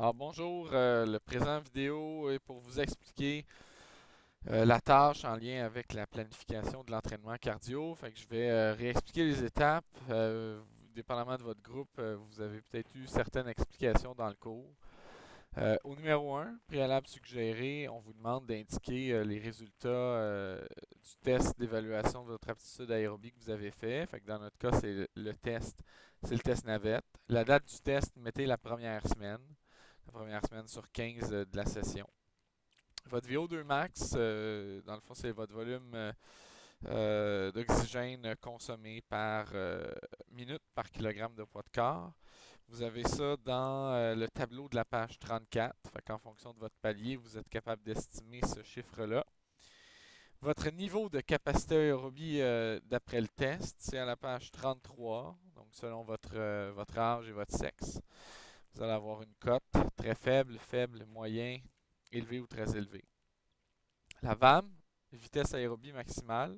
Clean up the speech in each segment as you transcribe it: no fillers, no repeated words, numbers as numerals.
Alors bonjour, le présent vidéo est pour vous expliquer la tâche en lien avec la planification de l'entraînement cardio. Fait que je vais réexpliquer les étapes. Dépendamment de votre groupe, vous avez peut-être eu certaines explications dans le cours. Au numéro 1, préalable suggéré, on vous demande d'indiquer les résultats du test d'évaluation de votre aptitude aérobie que vous avez fait. Fait que dans notre cas, c'est le test navette. La date du test, mettez la première semaine sur 15 de la session. Votre VO2 max, dans le fond, c'est votre volume d'oxygène consommé par minute par kilogramme de poids de corps. Vous avez ça dans le tableau de la page 34. Fait qu'en fonction de votre palier, vous êtes capable d'estimer ce chiffre-là. Votre niveau de capacité aérobie d'après le test, c'est à la page 33, donc selon votre âge et votre sexe. Vous allez avoir une cote très faible, faible, moyen, élevé ou très élevé. La VAM, vitesse aérobie maximale.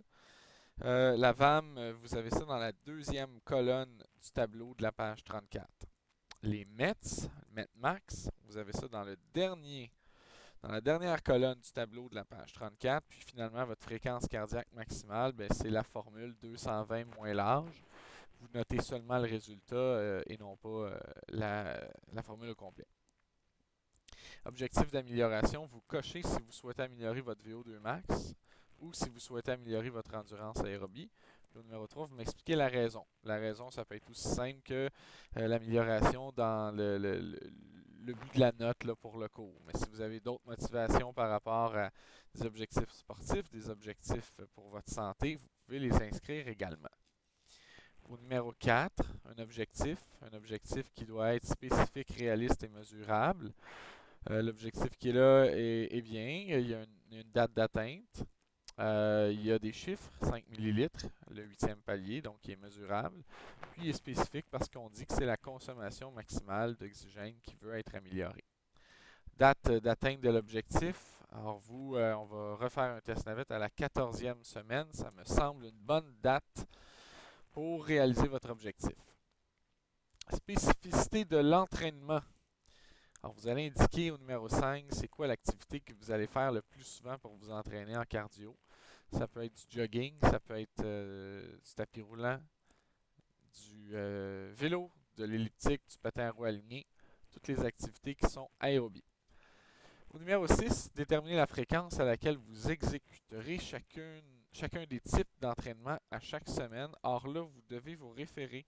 La VAM, vous avez ça dans la deuxième colonne du tableau de la page 34. Les METS, METMAX, vous avez ça dans dans la dernière colonne du tableau de la page 34. Puis finalement, votre fréquence cardiaque maximale, ben, c'est la formule 220 moins l'âge. Vous notez seulement le résultat et non pas la formule au complet. Objectif d'amélioration, vous cochez si vous souhaitez améliorer votre VO2 max ou si vous souhaitez améliorer votre endurance aérobie. Puis au numéro 3, vous m'expliquez la raison. La raison, ça peut être aussi simple que l'amélioration dans le but de la note là, pour le cours. Mais si vous avez d'autres motivations par rapport à des objectifs sportifs, des objectifs pour votre santé, vous pouvez les inscrire également. Au numéro 4, un objectif qui doit être spécifique, réaliste et mesurable. L'objectif qui est là est bien. Il y a une date d'atteinte. Il y a des chiffres, 5 millilitres, le huitième palier, donc qui est mesurable. Puis il est spécifique parce qu'on dit que c'est la consommation maximale d'oxygène qui veut être améliorée. Date d'atteinte de l'objectif. Alors vous, on va refaire un test navette à la 14e semaine. Ça me semble une bonne date pour réaliser votre objectif. Spécificité de l'entraînement. Alors, vous allez indiquer au numéro 5, c'est quoi l'activité que vous allez faire le plus souvent pour vous entraîner en cardio. Ça peut être du jogging, ça peut être du tapis roulant, du vélo, de l'elliptique, du patin à roues aligné, toutes les activités qui sont aérobies. Au numéro 6, déterminez la fréquence à laquelle vous exécuterez chacun des types d'entraînement à chaque semaine. Or là, vous devez vous référer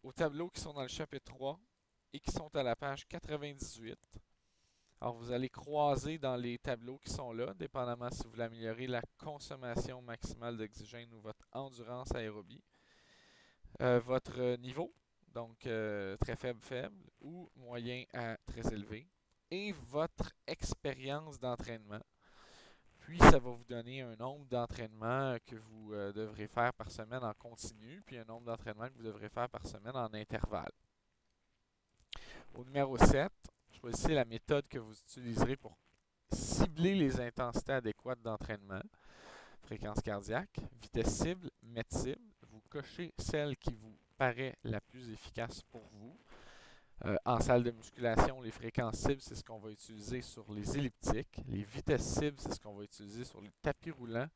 aux tableaux qui sont dans le chapitre 3 et qui sont à la page 98. Alors, vous allez croiser dans les tableaux qui sont là, dépendamment si vous voulez améliorer la consommation maximale d'oxygène ou votre endurance aérobie. Votre niveau, donc très faible, faible, ou moyen à très élevé. Et votre expérience d'entraînement. Puis, ça va vous donner un nombre d'entraînements que vous devrez faire par semaine en continu, puis un nombre d'entraînements que vous devrez faire par semaine en intervalle. Au numéro 7, choisissez la méthode que vous utiliserez pour cibler les intensités adéquates d'entraînement. Fréquence cardiaque, vitesse cible, mètre cible. Vous cochez celle qui vous paraît la plus efficace pour vous. En salle de musculation, les fréquences cibles, c'est ce qu'on va utiliser sur les elliptiques. Les vitesses cibles, c'est ce qu'on va utiliser sur les tapis roulants.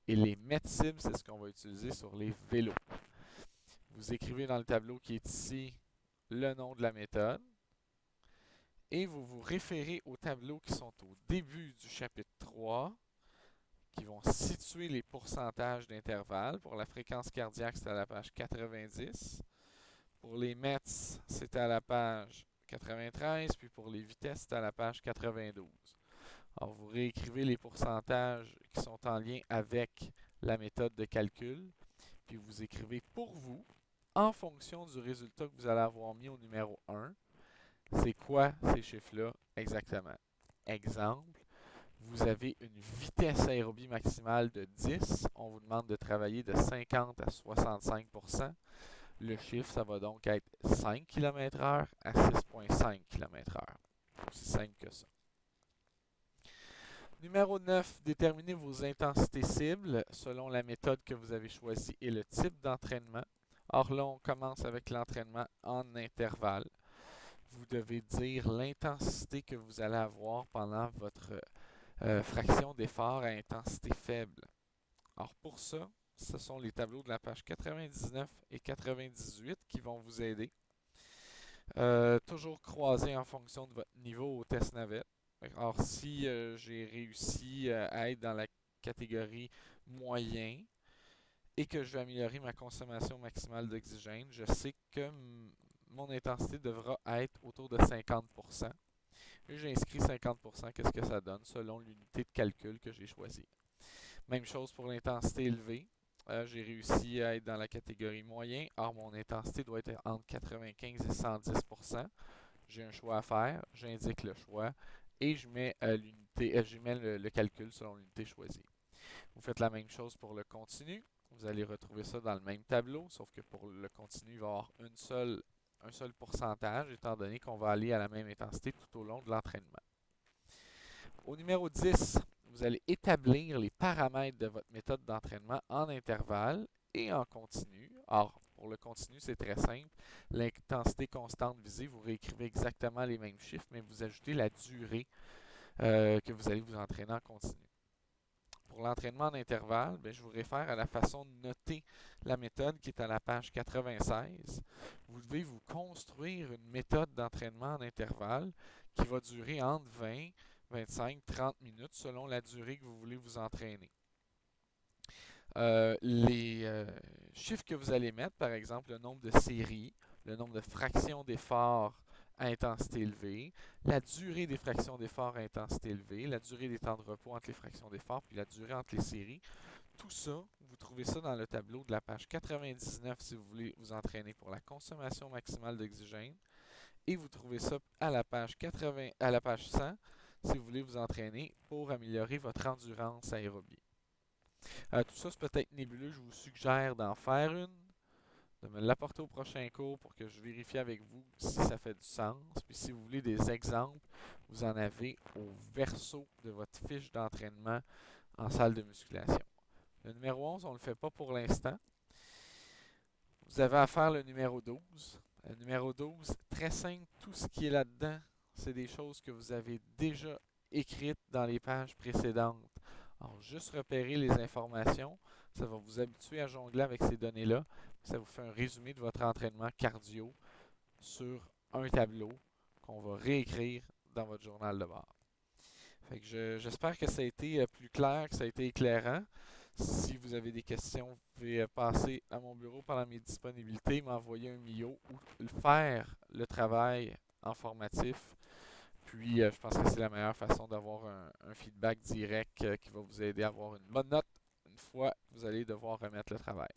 Et les mètres cibles, c'est ce qu'on va utiliser sur les vélos. Vous écrivez dans le tableau qui est ici le nom de la méthode. Et vous vous référez aux tableaux qui sont au début du chapitre 3, qui vont situer les pourcentages d'intervalle. Pour la fréquence cardiaque, c'est à la page 90. Pour les METS, c'est à la page 93. Puis pour les vitesses, c'est à la page 92. Alors, vous réécrivez les pourcentages qui sont en lien avec la méthode de calcul. Puis vous écrivez pour vous, en fonction du résultat que vous allez avoir mis au numéro 1, c'est quoi ces chiffres-là exactement? Exemple, vous avez une vitesse aérobie maximale de 10. On vous demande de travailler de 50 à 65%. Le chiffre, ça va donc être 5 km/h à 6,5 km/h. Aussi simple que ça. Numéro 9, déterminez vos intensités cibles selon la méthode que vous avez choisie et le type d'entraînement. Or là, on commence avec l'entraînement en intervalle. vous devez dire l'intensité que vous allez avoir pendant votre fraction d'effort à intensité faible. Alors pour ça, ce sont les tableaux de la page 99 et 98 qui vont vous aider. Toujours croiser en fonction de votre niveau au test navette. Alors si j'ai réussi à être dans la catégorie moyen et que je vais améliorer ma consommation maximale d'oxygène, je sais que mon intensité devra être autour de 50%. Et j'ai inscrit 50%, qu'est-ce que ça donne selon l'unité de calcul que j'ai choisie. Même chose pour l'intensité élevée. J'ai réussi à être dans la catégorie moyen. Or, mon intensité doit être entre 95 et 110%. J'ai un choix à faire. J'indique le choix et je mets le calcul selon l'unité choisie. Vous faites la même chose pour le continu. Vous allez retrouver ça dans le même tableau, sauf que pour le continu, il va y avoir un seul pourcentage, étant donné qu'on va aller à la même intensité tout au long de l'entraînement. Au numéro 10, vous allez établir les paramètres de votre méthode d'entraînement en intervalle et en continu. Or, pour le continu, c'est très simple. L'intensité constante visée, vous réécrivez exactement les mêmes chiffres, mais vous ajoutez la durée que vous allez vous entraîner en continu. Pour l'entraînement en intervalle, je vous réfère à la façon de noter la méthode qui est à la page 96. Vous devez vous construire une méthode d'entraînement en intervalle qui va durer entre 20, 25, 30 minutes selon la durée que vous voulez vous entraîner. Les chiffres que vous allez mettre, par exemple le nombre de séries, le nombre de fractions d'effort à intensité élevée, la durée des fractions d'effort à intensité élevée, la durée des temps de repos entre les fractions d'effort, puis la durée entre les séries. Tout ça, vous trouvez ça dans le tableau de la page 99 si vous voulez vous entraîner pour la consommation maximale d'oxygène. Et vous trouvez ça à la page 100 si vous voulez vous entraîner pour améliorer votre endurance aérobie. Tout ça, c'est peut-être nébuleux. Je vous suggère d'en faire une, de me l'apporter au prochain cours pour que je vérifie avec vous si ça fait du sens. Puis si vous voulez des exemples, vous en avez au verso de votre fiche d'entraînement en salle de musculation. Le numéro 11, on ne le fait pas pour l'instant. Vous avez à faire le numéro 12. Le numéro 12, très simple, tout ce qui est là-dedans, c'est des choses que vous avez déjà écrites dans les pages précédentes. Alors, juste repérer les informations, ça va vous habituer à jongler avec ces données-là. Ça vous fait un résumé de votre entraînement cardio sur un tableau qu'on va réécrire dans votre journal de bord. Fait que j'espère que ça a été plus clair, que ça a été éclairant. Si vous avez des questions, vous pouvez passer à mon bureau pendant mes disponibilités, m'envoyer un MIO ou faire le travail informatif. Puis, je pense que c'est la meilleure façon d'avoir un feedback direct qui va vous aider à avoir une bonne note une fois que vous allez devoir remettre le travail.